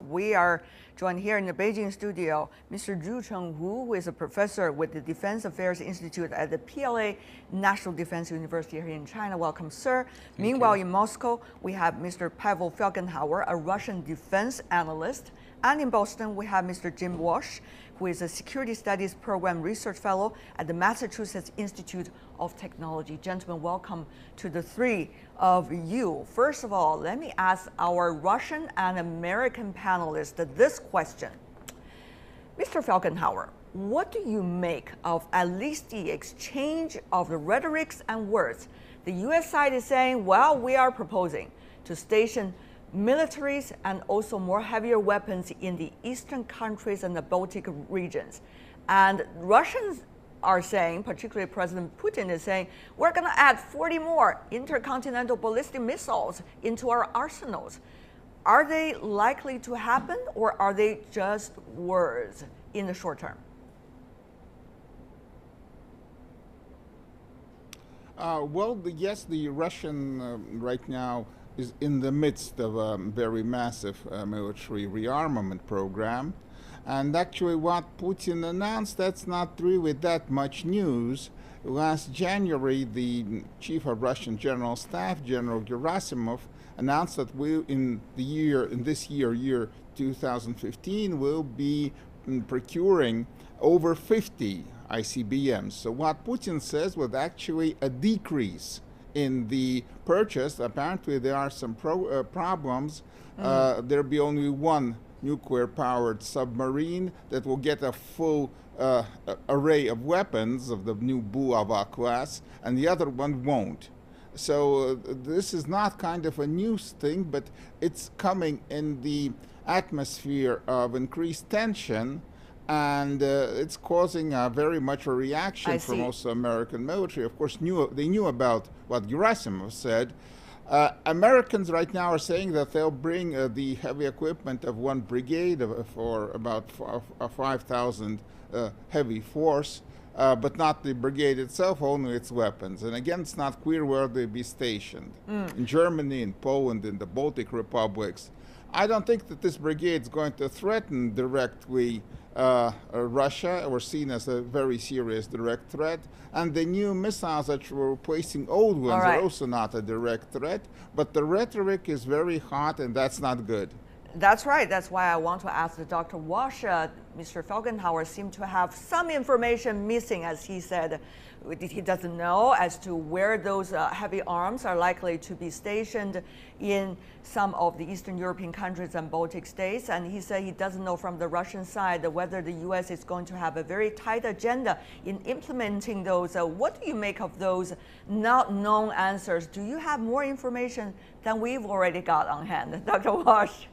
We are joined here in the Beijing studio, Mr. Zhu Chengwu, who is a professor with the Defense Affairs Institute at the PLA National Defense University here in China. Welcome, sir. Meanwhile, in Moscow, we have Mr. Pavel Felgenhauer, a Russian defense analyst. And in Boston, we have Mr. Jim Walsh, who is a Security Studies Program Research Fellow at the Massachusetts Institute of Technology. Gentlemen, welcome to the three of you. First of all, let me ask our Russian and American panelists this question. Mr. Felgenhauer, what do you make of at least the exchange of the rhetorics and words? The U.S. side is saying, well, we are proposing to station militaries and also more heavier weapons in the eastern countries and the Baltic regions. And Russians are saying, particularly President Putin is saying, we're going to add 40 more intercontinental ballistic missiles into our arsenals. Are they likely to happen, or are they just words in the short term? Yes, the Russian right now is in the midst of a very massive military rearmament program. And actually what Putin announced, that's not really that much news. Last January, the chief of Russian General Staff, General Gerasimov, announced that in this year 2015, we'll be procuring over 50 ICBMs. So what Putin says was actually a decrease in the purchase. Apparently there are some problems. There'll be only one nuclear-powered submarine that will get a full array of weapons of the new Bulava class, and the other one won't. So this is not kind of a news thing, but it's coming in the atmosphere of increased tension, and it's causing very much a reaction from also American military. Of course, they knew about what Gerasimov said. Americans right now are saying that they'll bring the heavy equipment of one brigade for about 5,000 heavy force, but not the brigade itself, only its weapons. And again, it's not clear where they'll be stationed. In Germany, in Poland, in the Baltic republics. I don't think that this brigade is going to threaten directly Russia, or seen as a very serious direct threat. And the new missiles that were replacing old ones are also not a direct threat. But the rhetoric is very hot, and that's not good. That's right. That's why I want to ask Dr. Walsh. Mr. Felgenhauer seemed to have some information missing, as he said. He doesn't know as to where those heavy arms are likely to be stationed in some of the Eastern European countries and Baltic states. And he said he doesn't know from the Russian side whether the U.S. is going to have a very tight agenda in implementing those. What do you make of those not known answers? Do you have more information than we've already got on hand? Dr. Walsh.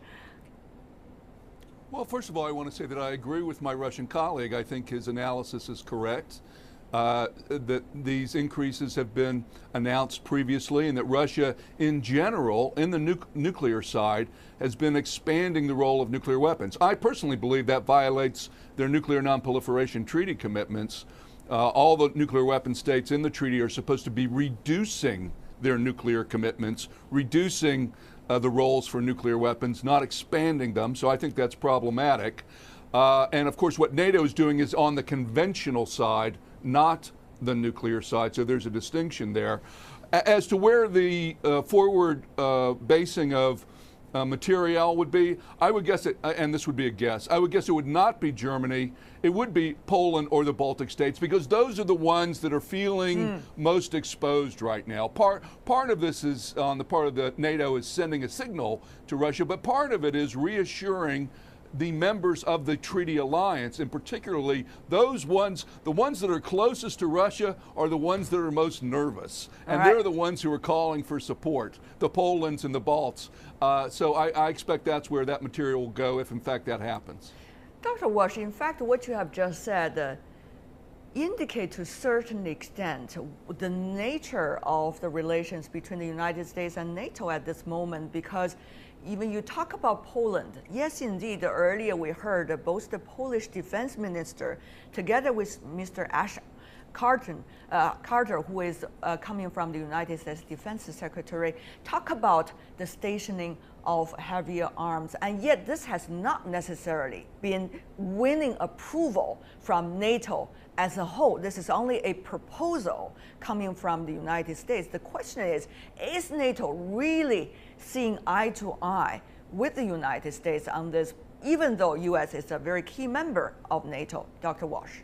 Well, first of all, I want to say that I agree with my Russian colleague. I think his analysis is correct, that these increases have been announced previously, and that Russia in general, in the nuclear side, has been expanding the role of nuclear weapons. I personally believe that violates their nuclear nonproliferation treaty commitments. All the nuclear weapon states in the treaty are supposed to be reducing their nuclear commitments, reducing the roles for nuclear weapons, not expanding them. So I think that's problematic. And of course, what NATO is doing is on the conventional side, not the nuclear side. So there's a distinction there. As to where the forward basing of material would be, I would guess it, and this would be a guess, I would guess it would not be Germany. It would be Poland or the Baltic states, because those are the ones that are feeling most exposed right now. Part of this is on the part of the NATO is sending a signal to Russia, but part of it is reassuring the members of the treaty alliance, and particularly those ones, the ones that are closest to Russia are the ones that are most nervous. And they're the ones who are calling for support, the Polands and the Balts. So I expect that's where that material will go if in fact that happens. Dr. Walsh, in fact, what you have just said indicate to a certain extent the nature of the relations between the United States and NATO at this moment, because even you talk about Poland. Yes, indeed, earlier we heard both the Polish defense minister together with Mr. Carter, who is coming from the United States Defense Secretary, talk about the stationing of heavier arms, and yet this has not necessarily been winning approval from NATO as a whole. This is only a proposal coming from the United States. The question is NATO really seeing eye to eye with the United States on this, even though U.S. is a very key member of NATO? Dr. Walsh.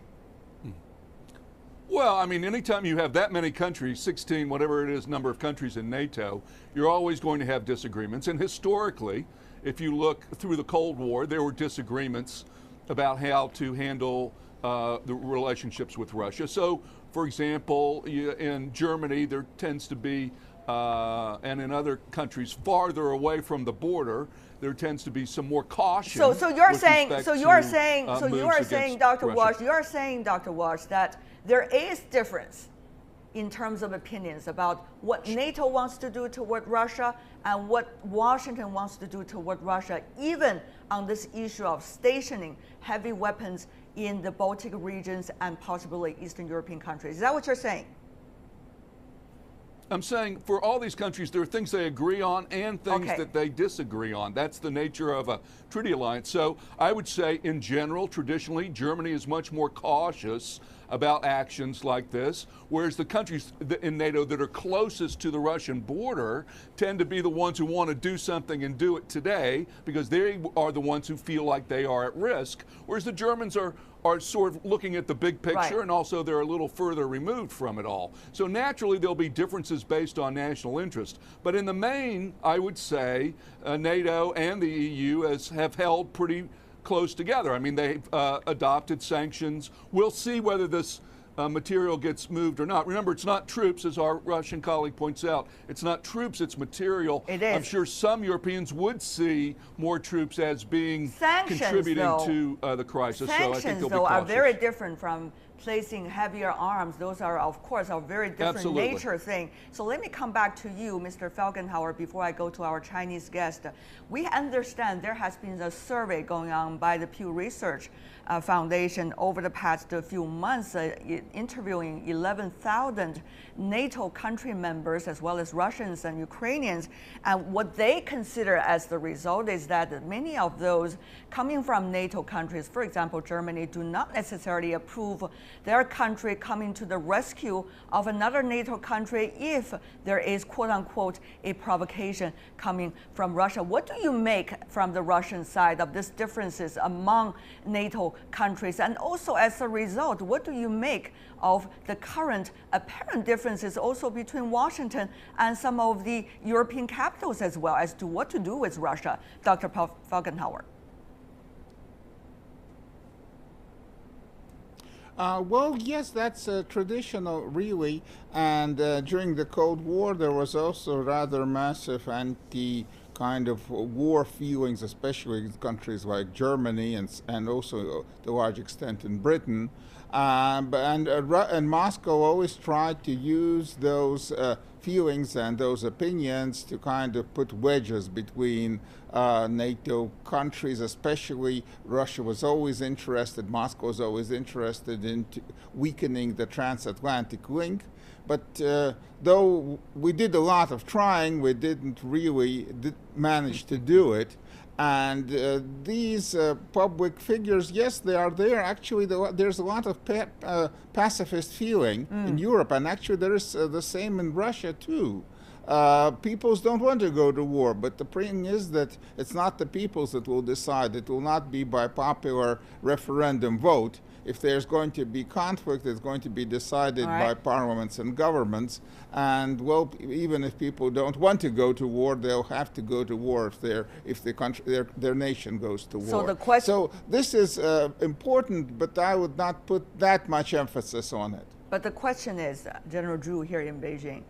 Well, I mean, anytime you have that many countries, 16, whatever it is, number of countries in NATO, you're always going to have disagreements. And historically, if you look through the Cold War, there were disagreements about how to handle the relationships with Russia. So, for example, in Germany, there tends to be, and in other countries farther away from the border, there tends to be some more caution. So you're saying, Dr. Russia. Walsh, you're saying, Dr. Walsh, that there is difference in terms of opinions about what NATO wants to do toward Russia and what Washington wants to do toward Russia, even on this issue of stationing heavy weapons in the Baltic regions and possibly Eastern European countries. Is that what you're saying? I'm saying for all these countries, there are things they agree on and things that they disagree on. That's the nature of a treaty alliance. So I would say, in general, traditionally, Germany is much more cautious about actions like this, whereas the countries in NATO that are closest to the Russian border tend to be the ones who want to do something and do it today, because they are the ones who feel like they are at risk, whereas the Germans are sort of looking at the big picture, and also they're a little further removed from it all. So naturally there'll be differences based on national interest. But in the main, I would say NATO and the EU have held pretty close together. I mean, they've adopted sanctions. We'll see whether this material gets moved or not. Remember, it's not troops, as our Russian colleague points out. It's not troops, it's material. It is. I'm sure some Europeans would see more troops as being contributing to the crisis. Sanctions, so I think though, are very different from placing heavier arms. Those are, of course, a very different nature thing. So let me come back to you, Mr. Falkenhauer, before I go to our Chinese guest. We understand there has been a survey going on by the Pew Research Foundation over the past few months, interviewing 11,000 NATO country members as well as Russians and Ukrainians. And what they consider as the result is that many of those coming from NATO countries, for example, Germany, do not necessarily approve their country coming to the rescue of another NATO country if there is, quote unquote, a provocation coming from Russia. What do you make from the Russian side of these differences among NATO countries? And also, as a result, what do you make of the current apparent differences also between Washington and some of the European capitals as well as to what to do with Russia? Dr. Falkenhauer. Well, yes, that's traditional, really. And during the Cold War, there was also rather massive kind of war feelings, especially in countries like Germany and also to a large extent in Britain. And Moscow always tried to use those feelings and those opinions to kind of put wedges between NATO countries. Especially Russia was always interested, Moscow was always interested in weakening the transatlantic link. But though we did a lot of trying, we didn't really manage to do it. And these public figures, yes, they are there. Actually, there's a lot of pacifist feeling in Europe, and actually there is the same in Russia too. Peoples don't want to go to war, but the thing is that it's not the peoples that will decide. It will not be by popular referendum vote. If there's going to be conflict, it's going to be decided by parliaments and governments. And well, even if people don't want to go to war, they'll have to go to war if their nation goes to war. So the question. So this is important, but I would not put that much emphasis on it. But the question is, General Zhu here in Beijing,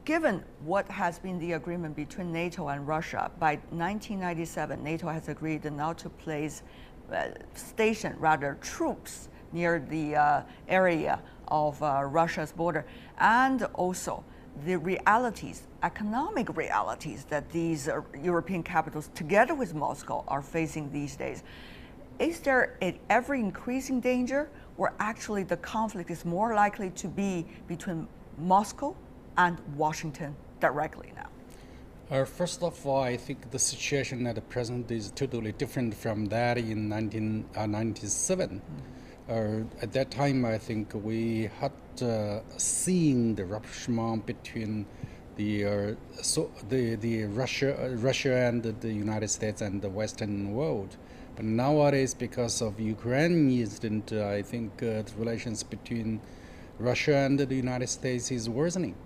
given what has been the agreement between NATO and Russia, by 1997, NATO has agreed not to place troops near the area of Russia's border, and also the realities, economic realities that these European capitals, together with Moscow, are facing these days. Is there an ever-increasing danger where actually the conflict is more likely to be between Moscow and Washington directly now? First of all, I think the situation at the present is totally different from that in 1997. At that time, I think we had seen the rapprochement between the Russia and the United States and the Western world. But nowadays, because of Ukraine incident, I think the relations between Russia and the United States is worsening.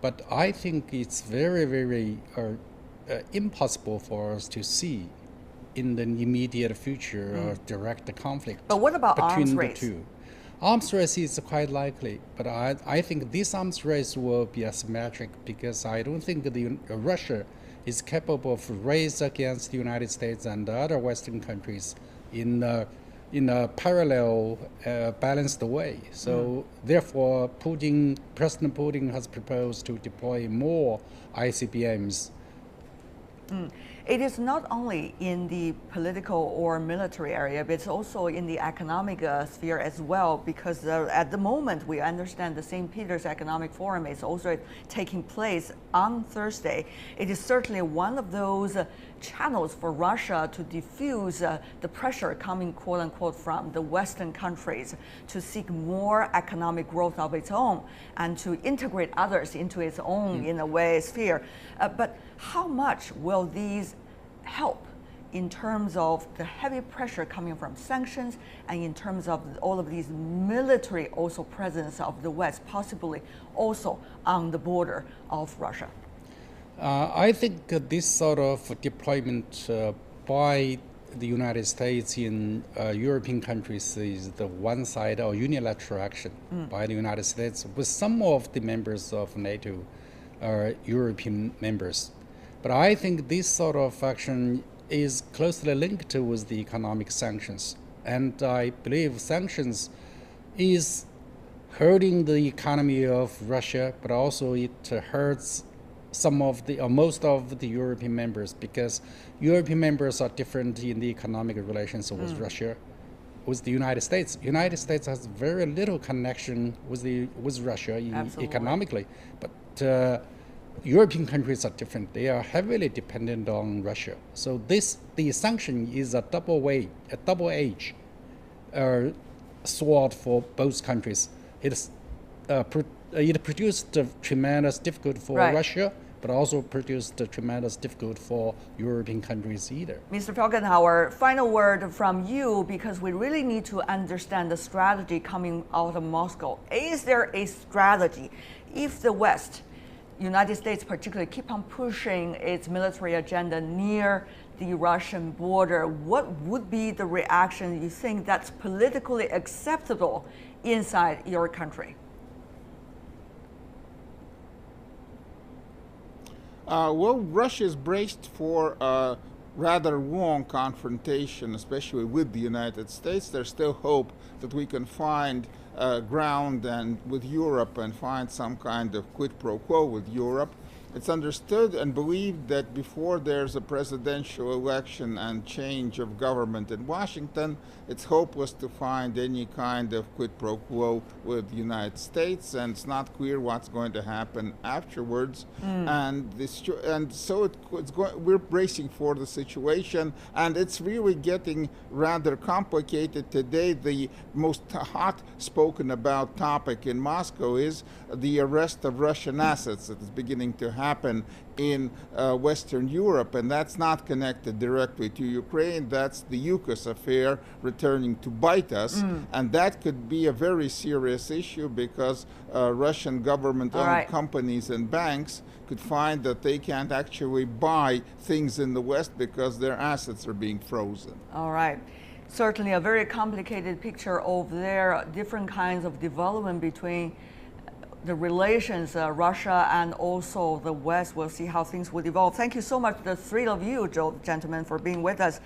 But I think it's very, very impossible for us to see in the immediate future a direct conflict. But what about between arms the race? two. Arms race is quite likely, but I think this arms race will be asymmetric because I don't think Russia is capable of race against the United States and other Western countries in a parallel, balanced way. So therefore, President Putin has proposed to deploy more ICBMs. It is not only in the political or military area, but it's also in the economic sphere as well, because at the moment we understand the St. Peter's Economic Forum is also taking place on Thursday. It is certainly one of those channels for Russia to diffuse the pressure coming, quote unquote, from the Western countries to seek more economic growth of its own and to integrate others into its own, in a way, sphere. But how much will these help in terms of the heavy pressure coming from sanctions and in terms of all of these military also presence of the West, possibly also on the border of Russia? I think this sort of deployment by the United States in European countries is the one-side or unilateral action by the United States with some of the members of NATO or European members. But I think this sort of action is closely linked with the economic sanctions. And I believe sanctions is hurting the economy of Russia, but also it hurts some of the, or most of the European members, because European members are different in the economic relations with Russia, with the United States. United States has very little connection with Russia economically, but European countries are different. They are heavily dependent on Russia. So the sanction is a double-edged sword for both countries. It produced tremendous difficulty for Russia, but also produced tremendous difficulty for European countries either. Mr. Felgenhauer, final word from you, because we really need to understand the strategy coming out of Moscow. Is there a strategy if the West, United States particularly, keep on pushing its military agenda near the Russian border? What would be the reaction you think that's politically acceptable inside your country? Well, Russia is braced for a rather long confrontation, especially with the United States. There's still hope that we can find ground and with Europe and find some kind of quid pro quo with Europe. It's understood and believed that before there's a presidential election and change of government in Washington, it's hopeless to find any kind of quid pro quo with the United States, and it's not clear what's going to happen afterwards. We're bracing for the situation, and it's really getting rather complicated today. The most hot spoken about topic in Moscow is the arrest of Russian assets that is beginning to happen in Western Europe, and that's not connected directly to Ukraine. That's the UCAS affair returning to bite us, and that could be a very serious issue because Russian government-owned companies and banks could find that they can't actually buy things in the West because their assets are being frozen. All right. Certainly a very complicated picture over there, different kinds of development between the relations, Russia and also the West. We'll see how things will evolve. Thank you so much, the three of you, gentlemen, for being with us.